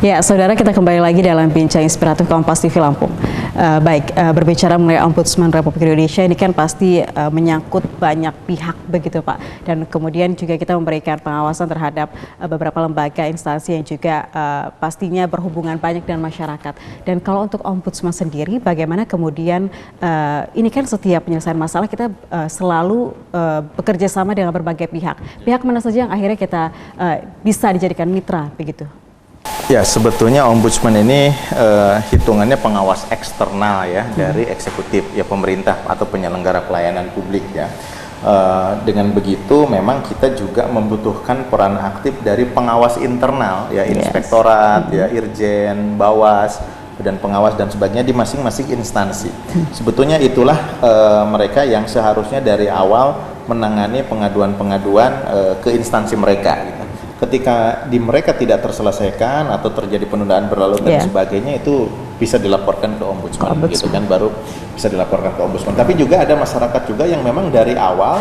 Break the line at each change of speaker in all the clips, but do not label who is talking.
Ya, saudara, kita kembali lagi dalam bincang inspiratif Kompas TV Lampung. Berbicara mengenai Ombudsman Republik Indonesia ini kan pasti menyangkut banyak pihak begitu Pak. Dan kemudian juga kita memberikan pengawasan terhadap beberapa lembaga, instansi yang juga pastinya berhubungan banyak dengan masyarakat. Dan kalau untuk Ombudsman sendiri, bagaimana kemudian ini kan setiap penyelesaian masalah kita selalu bekerja sama dengan berbagai pihak. Pihak mana saja yang akhirnya kita bisa dijadikan mitra begitu?
Ya, sebetulnya Ombudsman ini hitungannya pengawas eksternal ya dari eksekutif ya, pemerintah atau penyelenggara pelayanan publik ya. Dengan begitu memang kita juga membutuhkan peran aktif dari pengawas internal ya, inspektorat ya, irjen, bawas dan pengawas dan sebagainya di masing-masing instansi. Sebetulnya itulah mereka yang seharusnya dari awal menangani pengaduan-pengaduan ke instansi mereka gitu. Ketika di mereka tidak terselesaikan atau terjadi penundaan berlarut dan sebagainya, itu bisa dilaporkan ke Ombudsman, gitu kan, baru bisa dilaporkan ke Ombudsman. Tapi juga ada masyarakat juga yang memang dari awal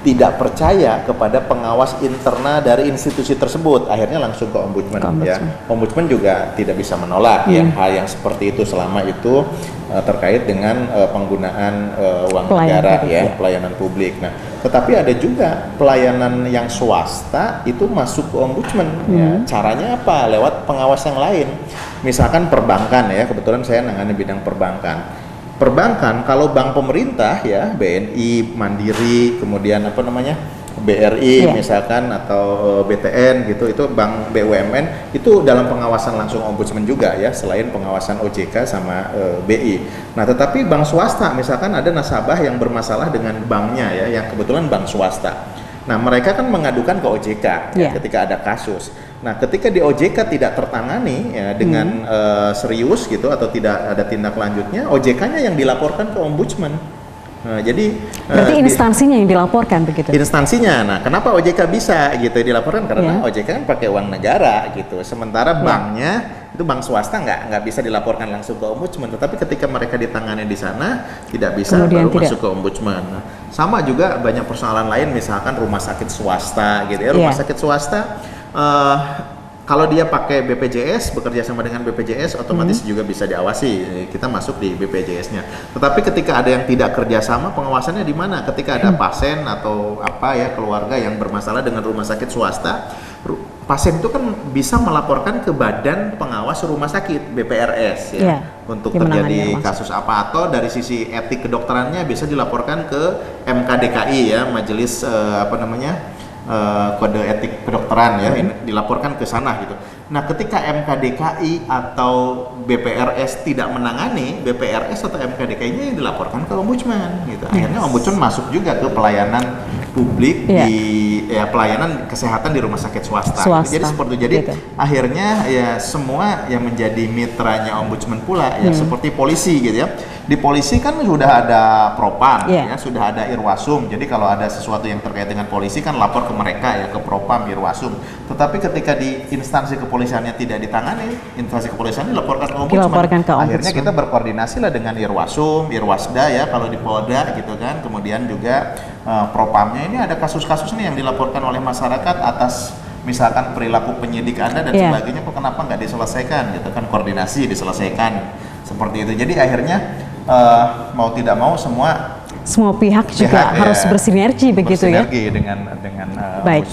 tidak percaya kepada pengawas internal dari institusi tersebut, akhirnya langsung ke Ombudsman. Ya. Ombudsman juga tidak bisa menolak ya hal yang seperti itu selama itu terkait dengan penggunaan uang negara ya, pelayanan publik. Nah, tetapi ada juga pelayanan yang swasta itu masuk ke Ombudsman ya. Caranya apa? Lewat pengawas yang lain. Misalkan perbankan ya, kebetulan saya nangani bidang perbankan. Perbankan kalau bank pemerintah ya, BNI, Mandiri, kemudian apa namanya? BRI misalkan atau BTN gitu, itu bank BUMN itu dalam pengawasan langsung Ombudsman juga ya, selain pengawasan OJK sama BI. Nah, tetapi bank swasta misalkan ada nasabah yang bermasalah dengan banknya ya, yang kebetulan bank swasta. Nah, mereka kan mengadukan ke OJK ya, ketika ada kasus. Nah, ketika di OJK tidak tertangani ya, dengan serius gitu atau tidak ada tindak lanjutnya, OJK-nya yang dilaporkan ke Ombudsman. Nah, jadi
berarti instansinya yang dilaporkan begitu?
Instansinya. Nah, kenapa OJK bisa gitu dilaporkan? Karena OJK kan pakai uang negara gitu. Sementara banknya itu bank swasta nggak bisa dilaporkan langsung ke Ombudsman. Tetapi ketika mereka ditangani di sana tidak bisa, baru masuk ke Ombudsman. Nah, sama juga banyak persoalan lain, misalkan rumah sakit swasta gitu ya. Rumah sakit swasta kalau dia pakai BPJS, bekerja sama dengan BPJS, otomatis juga bisa diawasi. Kita masuk di BPJS-nya. Tetapi ketika ada yang tidak kerjasama, pengawasannya di mana? Ketika ada pasien atau apa ya, keluarga yang bermasalah dengan rumah sakit swasta, pasien itu kan bisa melaporkan ke Badan Pengawas Rumah Sakit (BPRS) ya, untuk terjadi kasus apa, atau dari sisi etik kedokterannya bisa dilaporkan ke MKDKI ya, Majelis Kode Etik Kedokteran ya, dilaporkan ke sana gitu. Nah, ketika MKDKI atau BPRS tidak menangani, BPRS atau MKDKI-nya yang dilaporkan ke Ombudsman gitu. Akhirnya Ombudsman masuk juga ke pelayanan publik di pelayanan kesehatan di rumah sakit swasta. Gitu. Jadi seperti itu. Jadi akhirnya ya semua yang menjadi mitranya Ombudsman pula ya, seperti polisi gitu ya. Di polisi kan sudah ada Propam ya, sudah ada Irwasum. Jadi kalau ada sesuatu yang terkait dengan polisi kan lapor ke mereka ya, ke Propam, Irwasum. Tetapi ketika di instansi kepolisiannya tidak ditangani, instansi kepolisian dilaporkan ke Ombudsman. Akhirnya kita berkoordinasi lah dengan Irwasum, Irwasda ya kalau di Polda gitu kan. Kemudian juga Propamnya ini ada kasus-kasus nih yang dilaporkan oleh masyarakat atas misalkan perilaku penyidik Anda dan sebagainya, kok kenapa nggak diselesaikan gitu kan, koordinasi diselesaikan seperti itu. Jadi akhirnya mau tidak mau semua
pihak juga harus bersinergi begitu ya.
dengan
baik.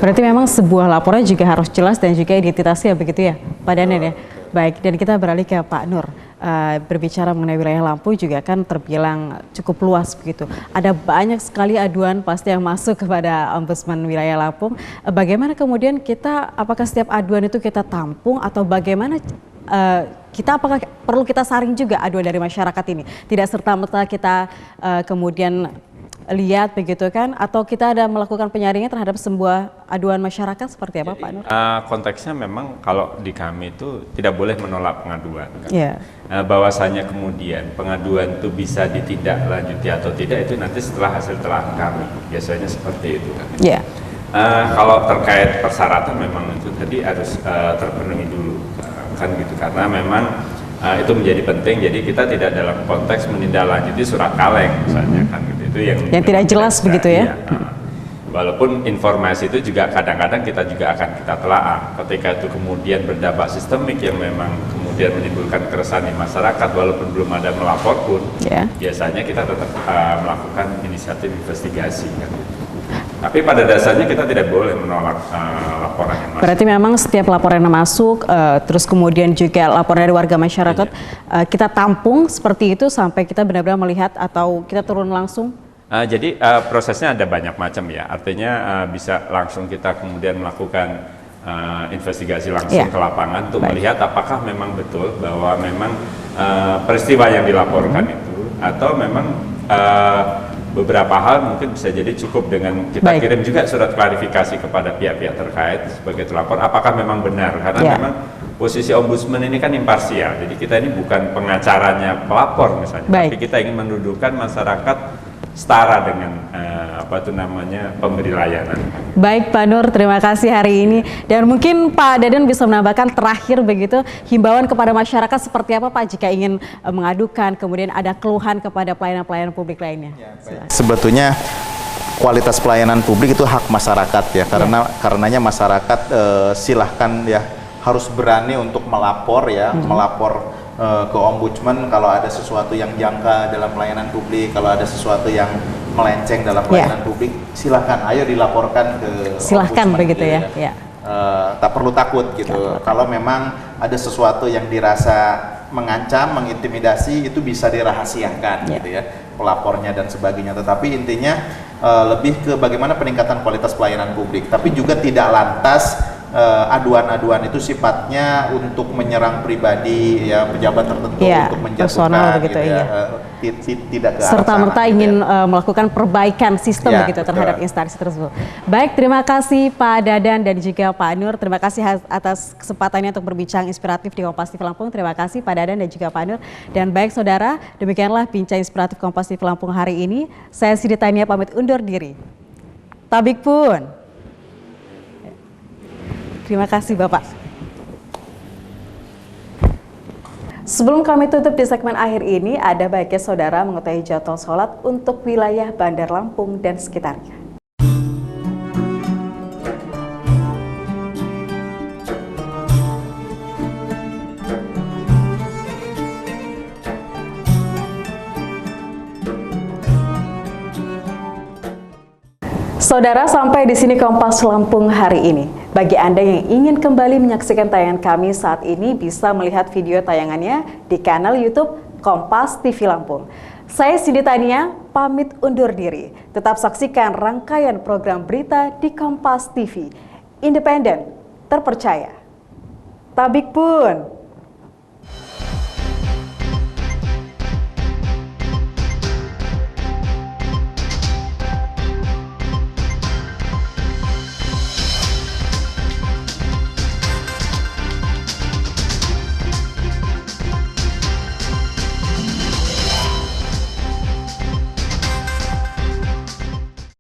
Berarti memang sebuah laporan juga harus jelas dan juga identitasnya begitu ya, Pak Danen ya. Baik, dan kita beralih ke Pak Nur. Berbicara mengenai wilayah Lampung juga kan terbilang cukup luas begitu. Ada banyak sekali aduan pasti yang masuk kepada Ombudsman wilayah Lampung. Bagaimana kemudian kita, apakah setiap aduan itu kita tampung atau bagaimana apakah perlu kita saring juga aduan dari masyarakat ini? Tidak serta-merta kita kemudian lihat begitu kan, atau kita ada melakukan penyaringan terhadap sebuah aduan masyarakat seperti apa? Jadi, Pak Nur?
Konteksnya memang kalau di kami itu tidak boleh menolak pengaduan kan? Bahwasanya kemudian pengaduan itu bisa ditindaklanjuti atau tidak itu nanti setelah hasil telah kami, biasanya seperti itu kan. Kalau terkait persyaratan memang itu tadi harus terpenuhi dulu kan gitu, karena memang itu menjadi penting. Jadi kita tidak dalam konteks menindaklanjuti surat kaleng misalnya kan gitu. Itu yang
tidak jelas begitu ya.
Walaupun informasi itu juga kadang-kadang kita juga akan kita telaah. Ketika itu kemudian berdampak sistemik yang memang kemudian menimbulkan keresahan di masyarakat, walaupun belum ada melapor pun, biasanya kita tetap melakukan inisiatif investigasi. Kan? Tapi pada dasarnya kita tidak boleh menolak laporan yang masuk.
Berarti memang setiap laporan yang masuk, terus kemudian juga laporan dari warga masyarakat, kita tampung seperti itu sampai kita benar-benar melihat atau kita turun langsung?
Jadi prosesnya ada banyak macam ya, artinya bisa langsung kita kemudian melakukan investigasi langsung ke lapangan untuk melihat apakah memang betul bahwa memang peristiwa yang dilaporkan itu, atau memang beberapa hal mungkin bisa jadi cukup dengan kita kirim juga surat klarifikasi kepada pihak-pihak terkait sebagai terlapor, apakah memang benar, karena memang posisi ombudsman ini kan imparsial, jadi kita ini bukan pengacaranya pelapor misalnya, tapi kita ingin mendudukan masyarakat setara dengan pemberi layanan.
Baik Pak Nur, terima kasih hari ini. Dan mungkin Pak Dadan bisa menambahkan terakhir begitu, himbauan kepada masyarakat seperti apa Pak jika ingin mengadukan, kemudian ada keluhan kepada pelayanan-pelayanan publik lainnya.
Sebetulnya kualitas pelayanan publik itu hak masyarakat ya, karenanya masyarakat silahkan ya harus berani untuk melapor ya, melapor ke ombudsman kalau ada sesuatu yang jangka dalam pelayanan publik, kalau ada sesuatu yang melenceng dalam pelayanan publik, silahkan, ayo dilaporkan ke ombudsman,
begitu ya.
Tak perlu takut gitu. Kalau memang ada sesuatu yang dirasa mengancam, mengintimidasi, itu bisa dirahasiakan gitu ya, pelapornya dan sebagainya. Tetapi intinya lebih ke bagaimana peningkatan kualitas pelayanan publik, tapi juga tidak lantas aduan-aduan itu sifatnya untuk menyerang pribadi ya, pejabat tertentu, untuk menjatuhkan gitu ya, tidak ke
serta-merta ingin melakukan perbaikan sistem begitu terhadap instansi tersebut. Baik, terima kasih Pak Dadan dan juga Pak Nur, terima kasih atas kesempatannya untuk berbincang inspiratif di Kompas TV Lampung. Terima kasih Pak Dadan dan juga Pak Nur. Dan baik saudara, demikianlah bincang inspiratif Kompas TV Lampung hari ini. Saya Siti Tania pamit undur diri. Tabik pun. Terima kasih Bapak. Sebelum kami tutup di segmen akhir ini, ada baiknya saudara mengetahui jadwal sholat untuk wilayah Bandar Lampung dan sekitarnya. Saudara, sampai di sini Kompas Lampung hari ini. Bagi Anda yang ingin kembali menyaksikan tayangan kami saat ini, bisa melihat video tayangannya di kanal YouTube Kompas TV Lampung. Saya Siti Tania, pamit undur diri. Tetap saksikan rangkaian program berita di Kompas TV. Independen, terpercaya. Tabik pun.